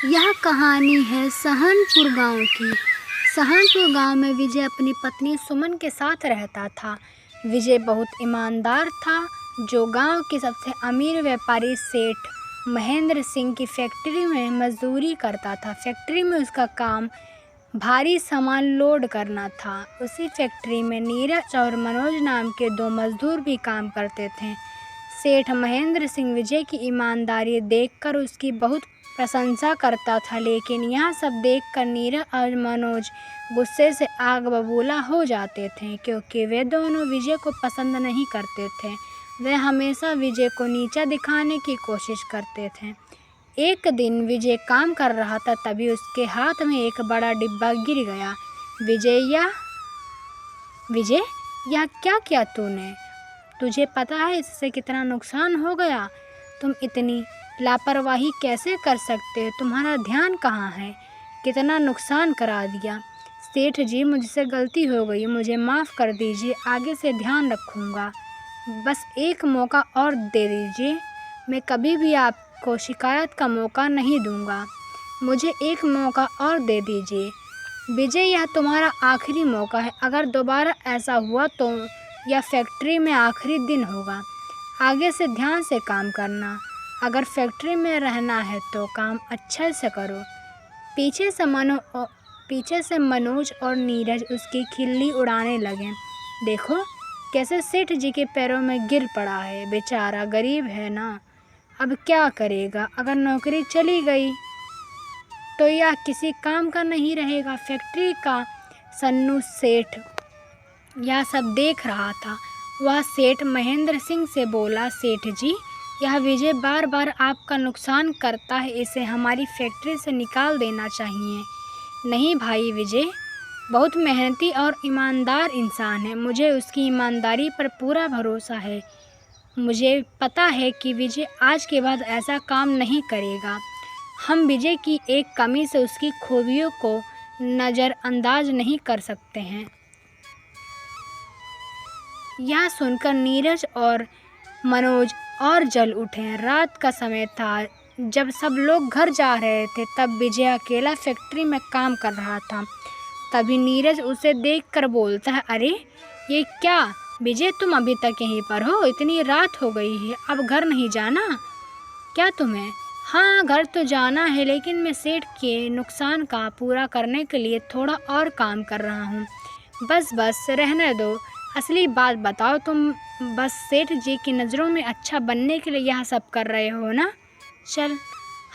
यह कहानी है सहारनपुर गांव की। सहारनपुर गांव में विजय अपनी पत्नी सुमन के साथ रहता था। विजय बहुत ईमानदार था, जो गांव के सबसे अमीर व्यापारी सेठ महेंद्र सिंह की फैक्ट्री में मजदूरी करता था। फैक्ट्री में उसका काम भारी सामान लोड करना था। उसी फैक्ट्री में नीरज और मनोज नाम के दो मजदूर भी काम करते थे। सेठ महेंद्र सिंह विजय की ईमानदारी देखकर उसकी बहुत प्रशंसा करता था, लेकिन यह सब देखकर नीरज और मनोज गुस्से से आग बबूला हो जाते थे, क्योंकि वे दोनों विजय को पसंद नहीं करते थे। वे हमेशा विजय को नीचा दिखाने की कोशिश करते थे। एक दिन विजय काम कर रहा था, तभी उसके हाथ में एक बड़ा डिब्बा गिर गया। विजय, यह क्या किया तूने? तुझे पता है इससे कितना नुकसान हो गया? तुम इतनी लापरवाही कैसे कर सकते हो? तुम्हारा ध्यान कहाँ है? कितना नुकसान करा दिया। सेठ जी, मुझसे गलती हो गई, मुझे माफ़ कर दीजिए, आगे से ध्यान रखूँगा। बस एक मौका और दे दीजिए, मैं कभी भी आपको शिकायत का मौका नहीं दूँगा। मुझे एक मौका और दे दीजिए। विजय, यह तुम्हारा आखिरी मौका है। अगर दोबारा ऐसा हुआ तो यह फैक्ट्री में आखिरी दिन होगा। आगे से ध्यान से काम करना। अगर फैक्ट्री में रहना है तो काम अच्छे से करो। पीछे से मनोज और नीरज उसकी खिल्ली उड़ाने लगे। देखो कैसे सेठ जी के पैरों में गिर पड़ा है, बेचारा गरीब है ना, अब क्या करेगा? अगर नौकरी चली गई तो यह किसी काम का नहीं रहेगा। फैक्ट्री का सन्नू सेठ यह सब देख रहा था। वह सेठ महेंद्र सिंह से बोला, सेठ जी, यह विजय बार बार आपका नुकसान करता है, इसे हमारी फैक्ट्री से निकाल देना चाहिए। नहीं भाई, विजय बहुत मेहनती और ईमानदार इंसान है, मुझे उसकी ईमानदारी पर पूरा भरोसा है। मुझे पता है कि विजय आज के बाद ऐसा काम नहीं करेगा। हम विजय की एक कमी से उसकी खूबियों को नज़रअंदाज नहीं कर सकते हैं। यह सुनकर नीरज और मनोज और जल उठे। रात का समय था, जब सब लोग घर जा रहे थे, तब विजय अकेला फैक्ट्री में काम कर रहा था। तभी नीरज उसे देखकर बोलता है, अरे ये क्या विजय, तुम अभी तक यहीं पर हो? इतनी रात हो गई है, अब घर नहीं जाना क्या तुम्हें? हाँ, घर तो जाना है, लेकिन मैं सेठ के नुकसान का पूरा करने के लिए थोड़ा और काम कर रहा हूँ। बस रहने दो, असली बात बताओ, तुम बस सेठ जी की नज़रों में अच्छा बनने के लिए यह सब कर रहे हो ना? चल,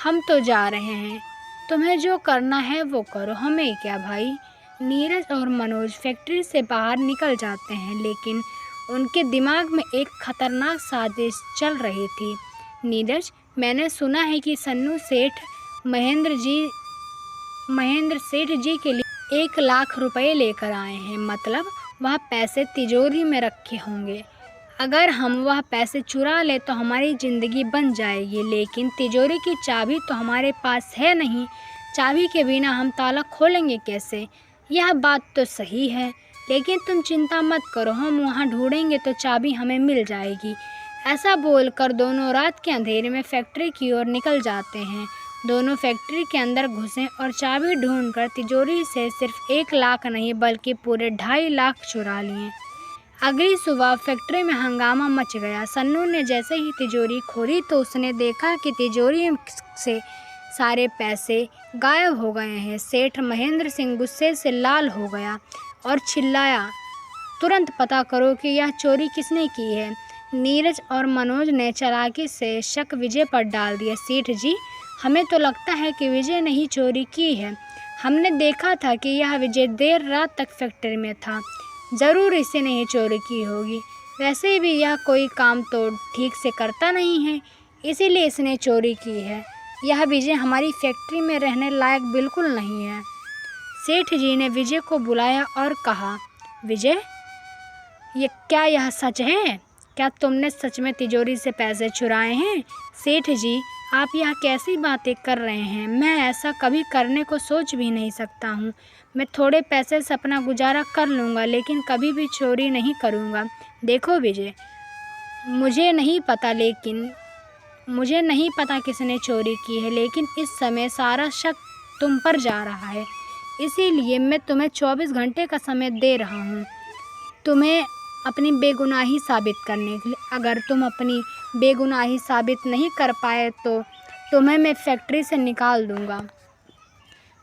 हम तो जा रहे हैं, तुम्हें जो करना है वो करो, हमें क्या भाई। नीरज और मनोज फैक्ट्री से बाहर निकल जाते हैं, लेकिन उनके दिमाग में एक खतरनाक साजिश चल रही थी। नीरज, मैंने सुना है कि सन्नू सेठ महेंद्र सेठ जी के लिए 1 लाख रुपए लेकर आए हैं। मतलब वह पैसे तिजोरी में रखे होंगे। अगर हम वह पैसे चुरा ले तो हमारी ज़िंदगी बन जाएगी, लेकिन तिजोरी की चाबी तो हमारे पास है नहीं। चाबी के बिना हम ताला खोलेंगे कैसे? यह बात तो सही है, लेकिन तुम चिंता मत करो, हम वहाँ ढूंढेंगे तो चाबी हमें मिल जाएगी। ऐसा बोलकर दोनों रात के अंधेरे में फैक्ट्री की ओर निकल जाते हैं। दोनों फैक्ट्री के अंदर घुसे और चाबी ढूंढकर तिजोरी से सिर्फ 1 लाख नहीं बल्कि पूरे 2.5 लाख चुरा लिए। अगली सुबह फैक्ट्री में हंगामा मच गया। सन्नू ने जैसे ही तिजोरी खोली तो उसने देखा कि तिजोरी से सारे पैसे गायब हो गए हैं। सेठ महेंद्र सिंह गुस्से से लाल हो गया और चिल्लाया, तुरंत पता करो कि यह चोरी किसने की है। नीरज और मनोज ने चालाकी से शक विजय पर डाल दिया। सेठ जी, हमें तो लगता है कि विजय ने ही चोरी की है। हमने देखा था कि यह विजय देर रात तक फैक्ट्री में था, ज़रूर इसी ने ही चोरी की होगी। वैसे भी यह कोई काम तो ठीक से करता नहीं है, इसीलिए इसने चोरी की है। यह विजय हमारी फैक्ट्री में रहने लायक बिल्कुल नहीं है। सेठ जी ने विजय को बुलाया और कहा, विजय, क्या यह सच है? क्या तुमने सच में तिजोरी से पैसे चुराए हैं? सेठ जी, आप यह कैसी बातें कर रहे हैं? मैं ऐसा कभी करने को सोच भी नहीं सकता हूँ। मैं थोड़े पैसे से अपना गुजारा कर लूँगा, लेकिन कभी भी चोरी नहीं करूँगा। देखो विजय, मुझे नहीं पता, लेकिन मुझे नहीं पता किसने चोरी की है, लेकिन इस समय सारा शक तुम पर जा रहा है। इसीलिए मैं तुम्हें 24 घंटे का समय दे रहा हूँ तुम्हें अपनी बेगुनाही साबित करने के लिए। अगर तुम अपनी बेगुनाही साबित नहीं कर पाए तो तुम्हें मैं फैक्ट्री से निकाल दूँगा।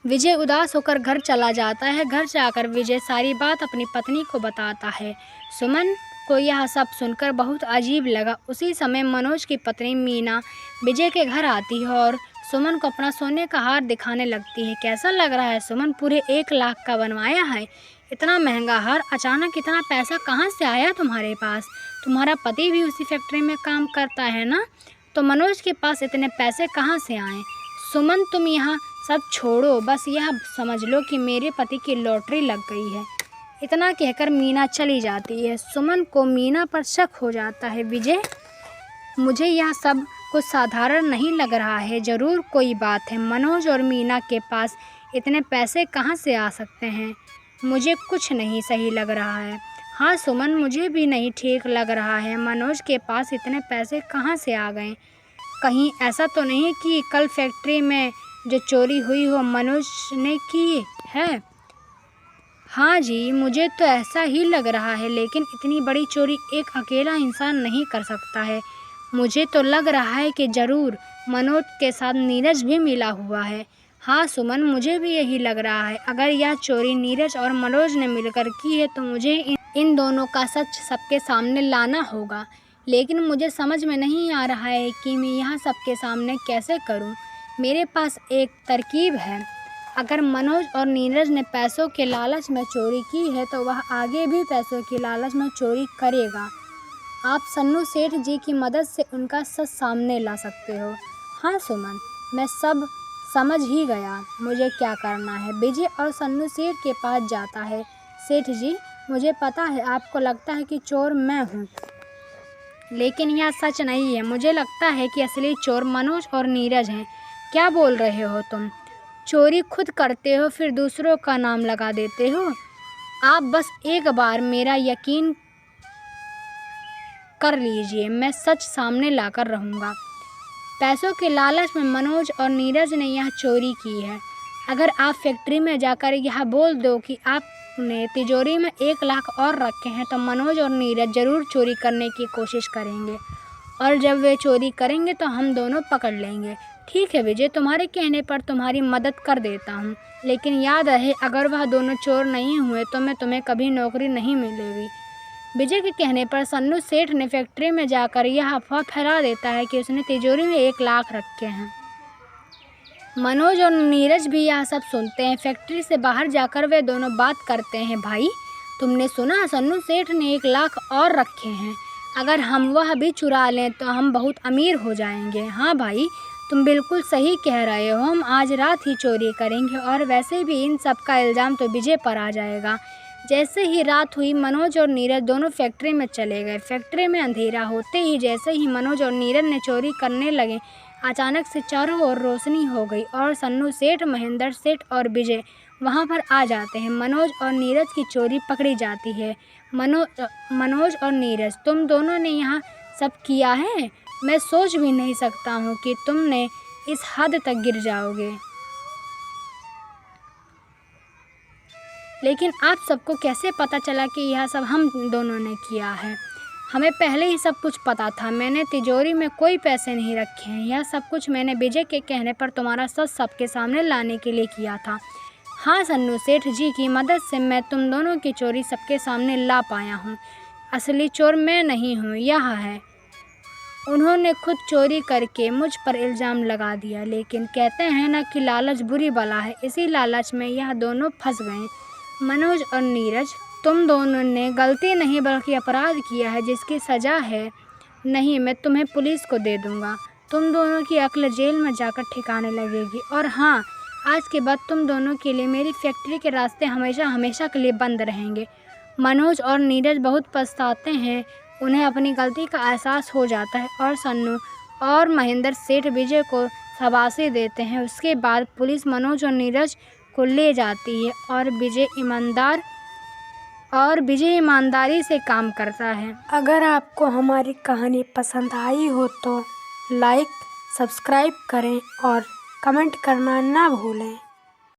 विजय उदास होकर घर चला जाता है। घर जाकर विजय सारी बात अपनी पत्नी को बताता है। सुमन को यह सब सुनकर बहुत अजीब लगा। उसी समय मनोज की पत्नी मीना विजय के घर आती है और सुमन को अपना सोने का हार दिखाने लगती है। कैसा लग रहा है सुमन? पूरे 1 लाख का बनवाया है। इतना महंगा हार, अचानक इतना पैसा कहाँ से आया तुम्हारे पास? तुम्हारा पति भी उसी फैक्ट्री में काम करता है ना, तो मनोज के पास इतने पैसे कहाँ से आए? सुमन तुम यहाँ सब छोड़ो, बस यह समझ लो कि मेरे पति की लॉटरी लग गई है। इतना कहकर मीना चली जाती है। सुमन को मीना पर शक हो जाता है। विजय, मुझे यह सब कुछ साधारण नहीं लग रहा है, ज़रूर कोई बात है। मनोज और मीना के पास इतने पैसे कहाँ से आ सकते हैं? मुझे कुछ नहीं सही लग रहा है। हाँ सुमन, मुझे भी नहीं ठीक लग रहा है। मनोज के पास इतने पैसे कहाँ से आ गए? कहीं ऐसा तो नहीं कि कल फैक्ट्री में जो चोरी हुई हो मनोज ने की है? हाँ जी, मुझे तो ऐसा ही लग रहा है, लेकिन इतनी बड़ी चोरी एक अकेला इंसान नहीं कर सकता है। मुझे तो लग रहा है कि ज़रूर मनोज के साथ नीरज भी मिला हुआ है। हाँ सुमन, मुझे भी यही लग रहा है। अगर यह चोरी नीरज और मनोज ने मिलकर की है तो मुझे इन दोनों का सच सबके सामने लाना होगा। लेकिन मुझे समझ में नहीं आ रहा है कि मैं यह सबके सामने कैसे करूं। मेरे पास एक तरकीब है। अगर मनोज और नीरज ने पैसों के लालच में चोरी की है तो वह आगे भी पैसों की लालच में चोरी करेगा। आप सन्नू सेठ जी की मदद से उनका सच सामने ला सकते हो। हाँ सुमन, मैं सब समझ ही गया, मुझे क्या करना है। विजय और सन्नू सेठ के पास जाता है। सेठ जी, मुझे पता है आपको लगता है कि चोर मैं हूँ, लेकिन यह सच नहीं है। मुझे लगता है कि असली चोर मनोज और नीरज हैं। क्या बोल रहे हो तुम? चोरी खुद करते हो फिर दूसरों का नाम लगा देते हो। आप बस एक बार मेरा यकीन कर लीजिए, मैं सच सामने लाकर रहूँगा। पैसों के लालच में मनोज और नीरज ने यह चोरी की है। अगर आप फैक्ट्री में जाकर यह बोल दो कि आपने तिजोरी में 1 लाख और रखे हैं तो मनोज और नीरज ज़रूर चोरी करने की कोशिश करेंगे, और जब वे चोरी करेंगे तो हम दोनों पकड़ लेंगे। ठीक है विजय, तुम्हारे कहने पर तुम्हारी मदद कर देता हूँ, लेकिन याद रहे अगर वह दोनों चोर नहीं हुए तो मैं तुम्हें कभी नौकरी नहीं मिलेगी। विजय के कहने पर सन्नू सेठ ने फैक्ट्री में जाकर यह अफवाह फैला देता है कि उसने तिजोरी में 1 लाख रखे हैं। मनोज और नीरज भी यह सब सुनते हैं। फैक्ट्री से बाहर जाकर वे दोनों बात करते हैं। भाई, तुमने सुना सन्नू सेठ ने 1 लाख और रखे हैं। अगर हम वह भी चुरा लें तो हम बहुत अमीर हो जाएंगे। हाँ भाई, तुम बिल्कुल सही कह रहे हो। हम आज रात ही चोरी करेंगे, और वैसे भी इन सब का इल्ज़ाम तो विजय पर आ जाएगा। जैसे ही रात हुई मनोज और नीरज दोनों फैक्ट्री में चले गए। फैक्ट्री में अंधेरा होते ही जैसे ही मनोज और नीरज ने चोरी करने लगे, अचानक से चारों ओर रोशनी हो गई और सन्नू सेठ, महेंद्र सेठ और विजय वहां पर आ जाते हैं। मनोज और नीरज की चोरी पकड़ी जाती है। मनोज और नीरज, तुम दोनों ने यहाँ सब किया है? मैं सोच भी नहीं सकता हूँ कि तुमने इस हद तक गिर जाओगे। लेकिन आप सबको कैसे पता चला कि यह सब हम दोनों ने किया है? हमें पहले ही सब कुछ पता था। मैंने तिजोरी में कोई पैसे नहीं रखे हैं। यह सब कुछ मैंने विजय के कहने पर तुम्हारा सच सबके सामने लाने के लिए किया था। हाँ, सन्नू सेठ जी की मदद से मैं तुम दोनों की चोरी सबके सामने ला पाया हूँ। असली चोर मैं नहीं हूँ, यह है। उन्होंने खुद चोरी करके मुझ पर इल्ज़ाम लगा दिया, लेकिन कहते हैं ना कि लालच बुरी बला है, इसी लालच में यह दोनों फंस गए। मनोज और नीरज, तुम दोनों ने गलती नहीं बल्कि अपराध किया है जिसकी सज़ा है। नहीं, मैं तुम्हें पुलिस को दे दूँगा। तुम दोनों की अक्ल जेल में जाकर ठिकाने लगेगी। और हाँ, आज के बाद तुम दोनों के लिए मेरी फैक्ट्री के रास्ते हमेशा हमेशा के लिए बंद रहेंगे। मनोज और नीरज बहुत पछताते हैं। उन्हें अपनी गलती का एहसास हो जाता है और सन्नू और महेंद्र सेठ विजय को शाबाशी देते हैं। उसके बाद पुलिस मनोज और नीरज को ले जाती है और विजय ईमानदारी से काम करता है। अगर आपको हमारी कहानी पसंद आई हो तो लाइक सब्सक्राइब करें और कमेंट करना ना भूलें।